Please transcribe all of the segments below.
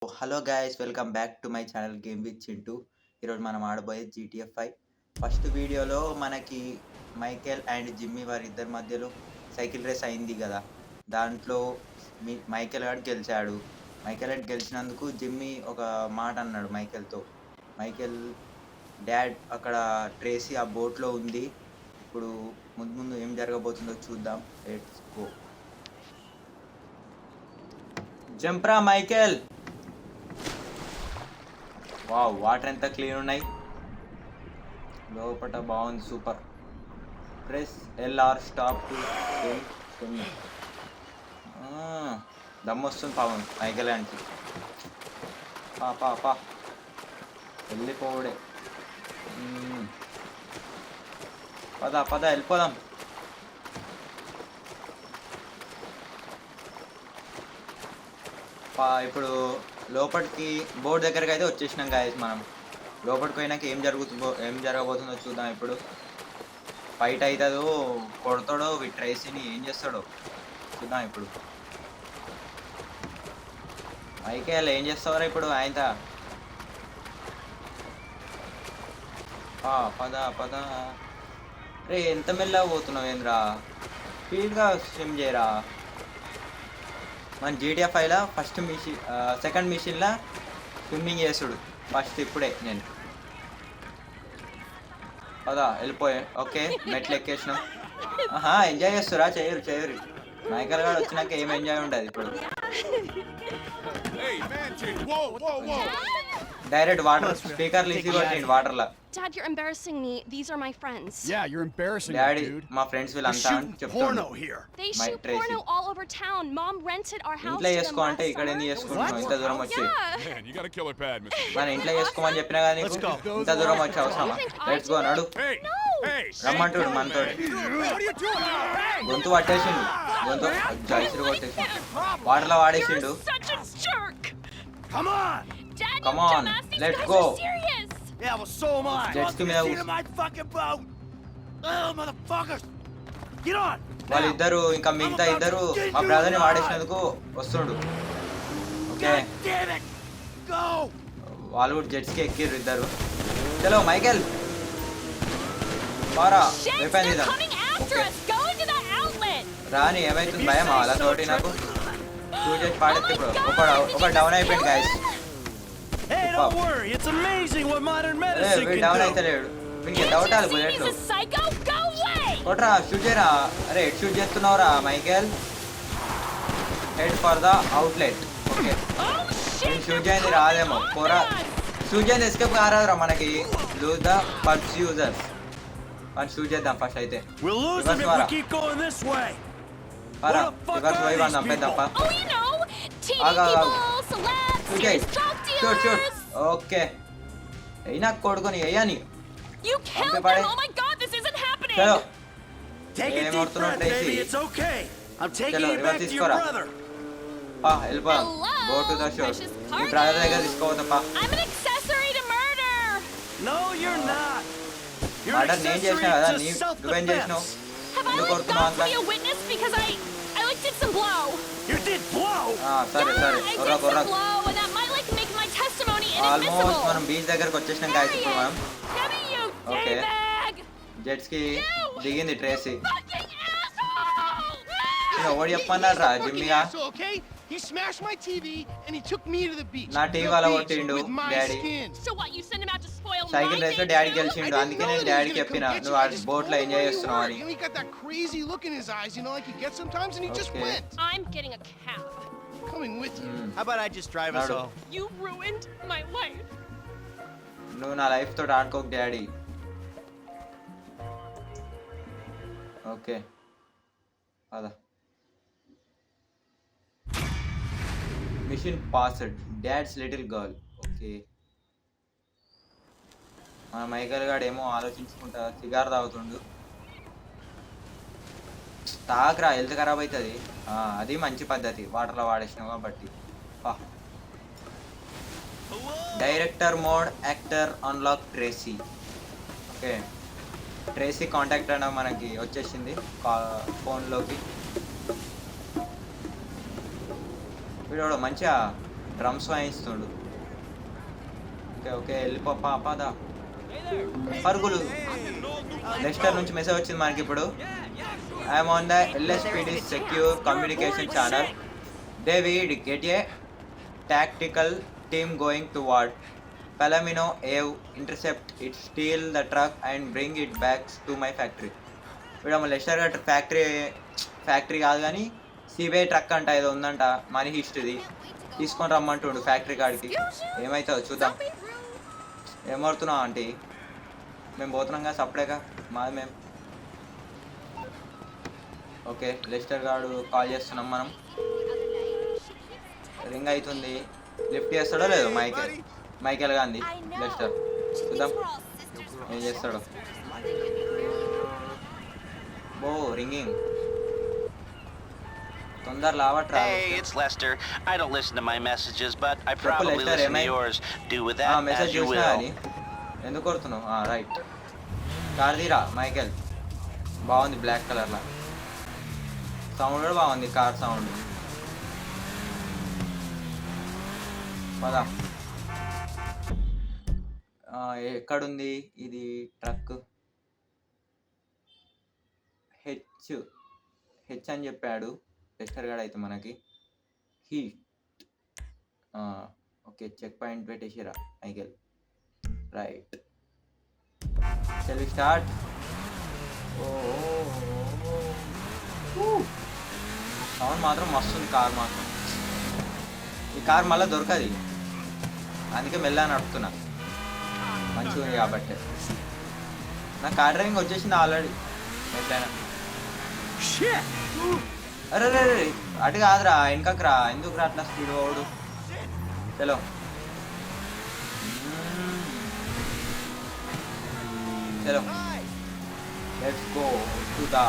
Hello guys, welcome back to my channel game with Chintu. ఈరోజు మనం ఆడబోయే GTF 5. First వీడియోలో మనకి మైకేల్ అండ్ జిమ్మీ వారిద్దరి మధ్యలో సైకిల్ రేస్ అయింది కదా. దాంట్లో మైకేల్ గాడు గెలిచాడు. మైకేల్ గాడు గెలిచినందుకు జిమ్మీ ఒక మాట అన్నాడు మైకేల్తో. మైకేల్ డాడ్ అక్కడ ట్రేసీ ఆ బోట్లో ఉంది. ఇప్పుడు ముందు ముందు ఏం జరగబోతుందో చూద్దాం. Let's go. జంప్రా మైకేల్. వావ్, వాటర్ ఎంత క్లీన్ ఉన్నాయి. లోపల బాగుంది, super. Press LR stop to swimming. దమ్ వస్తుంది పాపం మైకేల్ అంటే. పా వెళ్ళిపోవడే. పద వెళ్ళిపోదాం. ఇప్పుడు లోపలికి బోర్డు దగ్గరికి అయితే వచ్చేసినాం గాయస్. మనం లోపలికి పోయినాక ఏం జరగబోతుందో చూద్దాం. ఇప్పుడు ఫైట్ అవుతుందో కొడతాడో ట్రైసీని ఏం చేస్తాడో చూద్దాం. ఇప్పుడు మైకేల్ ఏం చేస్తావరా ఇప్పుడు ఆయన? పద రే, ఎంత మెల్లగా పోతున్నావు ఏంద్రా? స్పీడ్గా స్విమ్ చేయరా. మన జీటీఎఫ్ 5లా ఫస్ట్ మిషన్ సెకండ్ మిషన్లా స్విమ్మింగ్ చేసుడు ఫస్ట్. ఇప్పుడే నేను పదా వెళ్ళిపోయా. ఓకే, మెట్లు ఎక్కేసినాం. ఎంజాయ్ చేస్తురా? చేయరు. మైకేల్ గారు వచ్చినాక ఏం ఎంజాయ్ ఉండదు. ఇప్పుడు డైరెక్ట్ వాటర్ స్పీకర్లు ఈజీ కొట్టిండు వాటర్లా. Dad, you're embarrassing me. These are my friends. Yeah, you're embarrassing Daddy, me, dude. మా ఫ్రెండ్స్ వీళ్ళంతా porno here. They shoot porno all over town. Mom rented our house. ఇంట్లో చేసుకో అంటే ఇక్కడ ఎందుకు చేసుకుంటున్నావు? ఇంత దూరం వచ్చి Man, you got a killer pad, Mr. మన ఇంట్లో చేసుకోమని చెప్పినా కానీ ఇంత దూరం వచ్చి అవసరమా? లెట్స్ గో, నడు. Hey, రమ్మంటుడు మనతో. గొంతు పట్టేసిండు, గొంతు జైసులు కొట్టేసి వాటర్లో వాడేసిండు. Come on. Come on, let's go. Yeah, well, so am I. Jets కి మీద Get in my fucking boat. Oh, motherfuckers. Get on. వాళ్ళిద్దరు ఇంకా మిగతా ఇద్దరు మా బ్రదర్ని వాడేసినందుకు వస్తుండు. Okay, Damn it. Go. వాళ్ళు కూడా జెట్స్కి ఎక్కిర్రు ఇద్దరు. చలో మైకేల్ పారా, అయిపోయింది ఇదా. రాని ఏమైతుంది భయం వాళ్ళతోటి నాకు. టూ చేసి పాడేస్తే ఇప్పుడు ఒక డౌన్ అయిపోయింది guys. Hey, don't worry. It's amazing what modern medicine can down do. అయితే లేడు. వీనికి ఎంత అవుతాడు బుల్లెట్లు? కొట్రా, షూట్ చేయరా. అరే హెడ్ షూట్ చేస్తున్నావురా Michael. Head for the outlet. Okay, నేను షూట్ చేయండి రాదేమో. పోరా, షూట్ చేయండి ఎస్కేప్ కారాదురా మనకి. Lose the purse users. మనం షూట్ చేద్దాం ఫస్ట్ అయితే. We'll lose them if we keep going this way. Para, reverse పోయి వాడిని చంపేద్దాంపా. షూట్. ఓకే, అయినా కొడుకొని అయ్యాని. చలో, Take a deep breath, baby. It's okay. I'm taking you back to your brother. వెళ్ళిపో. Go to the show. Me brother దగ్గర తీసుకోవద్దప్పా. No, you're not. You're an murder నేను accessory చేసినా కదా, to నువ్వేం చేసినావు? Have I ఎందుకు like కొడుతున్నావు got to అంతా? be a witness because I did some blow. You did blow. సరే Yeah, I did some కొర్రా. blow, and that might like make my testimony almost inadmissible. మనం beach దగ్గరకు వచ్చేసినాం guys. ఇప్పుడు మనం Debbie, you Okay. D-bag! Jets కి దిగింది Tracy. Fucking asshole! ఎవడు చెప్పన్నాడు రా జిమ్మిగా? Okay? He smashed my TV and he took me to the beach. నా To టీవీ the వాళ్ళ beach కొట్టిండు with my daddy. skin. So what, you send him out to spoil my cycle race లో day daddy too? గెలిచిండు. అందుకే నేను డాడీకి చెప్పిన నువ్వు ఆ బోట్ లో ఎంజాయ్ చేస్తున్నావు అని. You know, he got that crazy look in his eyes, you know, like he gets sometimes, and he just Okay. went. I'm getting a cab. Coming with you. How about I just drive us Nadu. home? You ruined my life. నువ్వు నా life తోటి ఆడుకోకు daddy. Okay, అదా mission passed dad's little girl. Okay, మన Michael గాడు ఏమో ఆలోచించుకుంటా cigar తాగుతుండు. తాగరా, health ఖరాబ్ అవుతుంది. అది మంచి పద్ధతి, వాటర్లో వాడేసినావు కాబట్టి. Director mode actor unlock Tracy. Okay, Tracy contact అన్న మనకి వచ్చేసింది ఫోన్లోకి. వీడు మంచిగా డ్రమ్స్ వాయిస్తుండు. ఓకే ఓకే వెళ్ళిపో పాపదా పరుగులు. లెస్టర్ నుంచి మెసేజ్ వచ్చింది మనకి ఇప్పుడు. I'm on the LSPD secure communication channel. David get a tactical team going towards Palomino Ave. Intercept it, steal the truck and bring it back to my factory. వీడమ్మ Lester గట్ట factory కాదు కానీ CBI truck అంట ఏదో ఉందంట, money history తీసుకొని రమ్మంటుండు factory కాడికి. ఏమవుతుందో చూద్దాం. ఏమవుతున్నావు ఆంటీ? మేము పోతున్నాం కదా సపరేగా మాది మేము. ఓకే లెస్టర్ గాడు కాల్ చేస్తున్నాం మనం. రింగ్ అవుతుంది. లిఫ్ట్ చేస్తాడో లేదో మైకేల్ గాంధీ లెస్టర్. చూద్దాం ఏం చేస్తాడో. ఓ రింగింగ్ తొందర లావట్రా. Hey, it's Lester. I don't listen to my messages, but I probably listen to yours. Do with that as you will. ఎందుకు కొడుతున్నావు? రైట్. కార్ తీరా మైకేల్. బాగుంది బ్లాక్ కలర్లో. సౌండ్ కూడా బాగుంది కార్ సౌండ్. పదా ఎక్కడుంది ఇది ట్రక్? హెచ్ అని చెప్పాడు లెస్టర్ గాడు అయితే మనకి. హీట్. ఓకే చెక్ పాయింట్ పెట్టేసిరా Michael. Right shall we start. Sound మాత్రం మస్తుంది కార్ మాత్రం. ఈ కార్ మళ్ళీ దొరకది, అందుకే మెల్లగా నడుపుతున్నా మంచిగా ఉంది కాబట్టి. నా కార్ డ్రైవింగ్ వచ్చేసింది ఆల్రెడీ ఎట్లయినా. అరే రే అటు కాదురా వెనకకు రా. ఎందుకు రా అట్లా స్పీడ్ ఓడు? చలో చలో let's go to the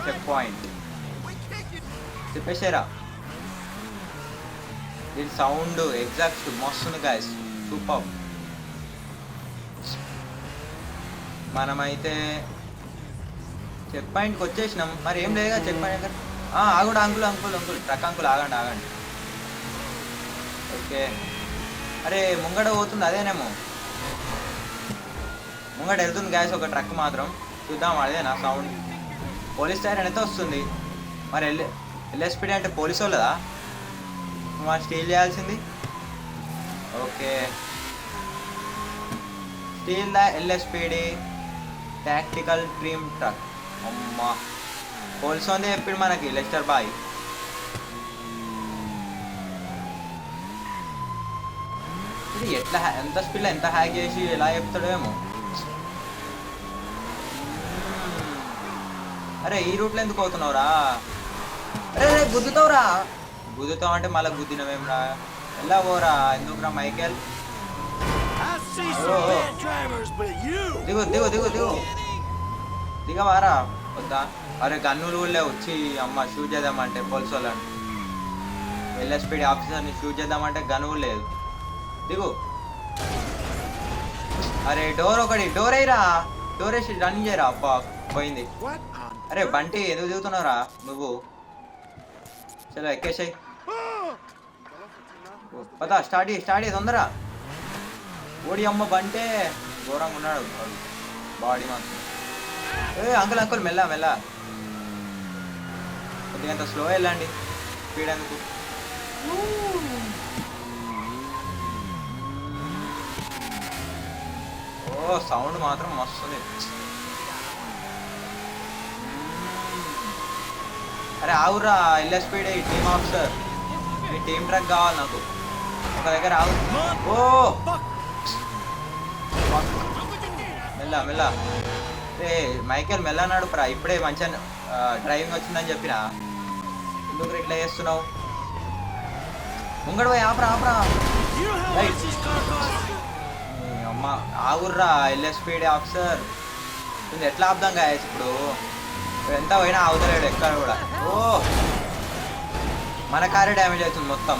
check point. చెప్పేసారా దీని సౌండ్ ఎగ్జాక్ట్ మస్తుంది గాయస్, సూపర్. మనమైతే చెక్ పాయింట్కి వచ్చేసినాం. మరి ఏం లేదుగా చెక్ పాయింట్ దగ్గర. ఆగుడు అంకుల్ ట్రక్ అంకుల్ ఆగండి. ఓకే అరే ముంగడ పోతుంది అదేనేమో, ముంగడ వెళ్తుంది గ్యాస్ ఒక ట్రక్ మాత్రం. చూద్దాం అదేనా సౌండ్. పోలీస్ టైర్ అయితే వస్తుంది. మరి LSPD అంటే పోలీసు వాళ్ళదా మనం స్టీల్ చేయాల్సింది? Okay steal the LSPD tactical dream truck. అమ్మా పోలీసు ఉంది చెప్పిండు మనకి లెస్టర్ బాయ్. ఇది ఎట్లా ఎంత స్పీడ్లో ఎంత హ్యాక్ చేసి ఎలా చెప్తాడో ఏమో. అరే ఈ రూట్లో ఎందుకు అవుతున్నావురా? అరే గుద్దుతావురా. గుద్దుతావు అంటే మళ్ళీ గుద్దినవేం రా? ఎలా పోరా? ఎందుకురా మైకేల్? దిగు దిగు దిగు దిగు దిగవారా వద్దా? అరే గన్నులు కూడా వచ్చి అమ్మ షూట్ చేద్దామంటే పోలీసు వాళ్ళని LSPD ఆఫీసర్ని షూట్ చేద్దామంటే గన్నులు లేదు. దిగు. అరే డోర్ వేయరా. డోర్ వేసి రన్ చేయరా. అబ్బా పోయింది. అరే బంటి ఎందుకు దిగుతున్నావురా నువ్వు? చలో ఎక్కేసాయి. పదా స్టార్ట్ చేయి తొందర. ఓడి అమ్మ బంటే ఘోరంగా ఉన్నాడు బాడీ మాత్రం. అంకుల్ మెల్ల కొద్దిగా అంత స్లో వెళ్ళండి. స్పీడ్ ఎందుకు? ఓ సౌండ్ మాత్రం మస్తుంది. అరే ఆవురా LSPD టీమ్ ఆఫీసర్, మీ టీమ్ ట్రక్ కావాలి నాకు ఒక దగ్గర. ఆవు. ఓ మెల్ల రే మైకేల్ మెల్ల నడుపురా. ఇప్పుడే మంచిగా డ్రైవింగ్ వచ్చిందని చెప్పిన ఎందుకు ఇట్లా చేస్తున్నావు? ముంగడు పోయి ఆపరా. అమ్మ ఆగుర్రా LSPD ఆఫీసర్. ఎట్లా ఆపుదాం గాయస్ ఇప్పుడు? ఎంత పోయినా ఆగుతలేడు ఎక్కడ కూడా. ఓ మన కారే డ్యామేజ్ అవుతుంది మొత్తం.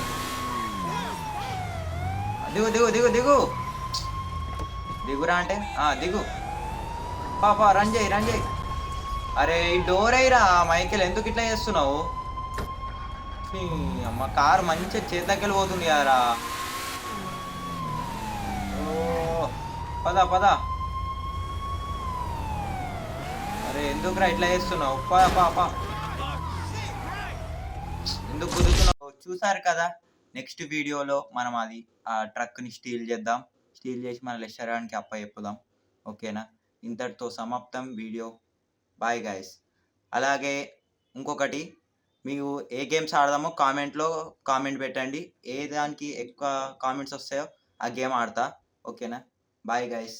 దిగు దిగు దిగు దిగు దిగురా అంటే దిగు పాప. రన్ చేయి. అరే ఈ డోర్ అయ్యిరా మైకేల్, ఎందుకు ఇట్లా చేస్తున్నావు? అమ్మ కారు మంచిగా చేతిలోకి వెళ్ళిపోతుంది కదరా. ఓ పద పద. అరే ఎందుకురా ఇట్లా చేస్తున్నావు? పా ఎందుకు కుదురుతున్నావు? చూసారు కదా, నెక్స్ట్ వీడియోలో మనం అది ఆ ట్రక్ని స్టీల్ చేద్దాం. స్టీల్ చేసి మన రెస్టారెంట్కి చెప్పుదాం. ఓకేనా? ఇంతటితో సమాప్తం వీడియో. Bye guys. అలాగే ఇంకొకటి, మీకు ఏ గేమ్స్ ఆడదామో కామెంట్ పెట్టండి. ఏ దానికి ఎక్కువ కామెంట్స్ వస్తాయో ఆ గేమ్ ఆడతా. ఓకేనా? Bye guys.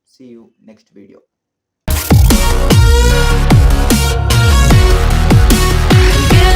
See you next video.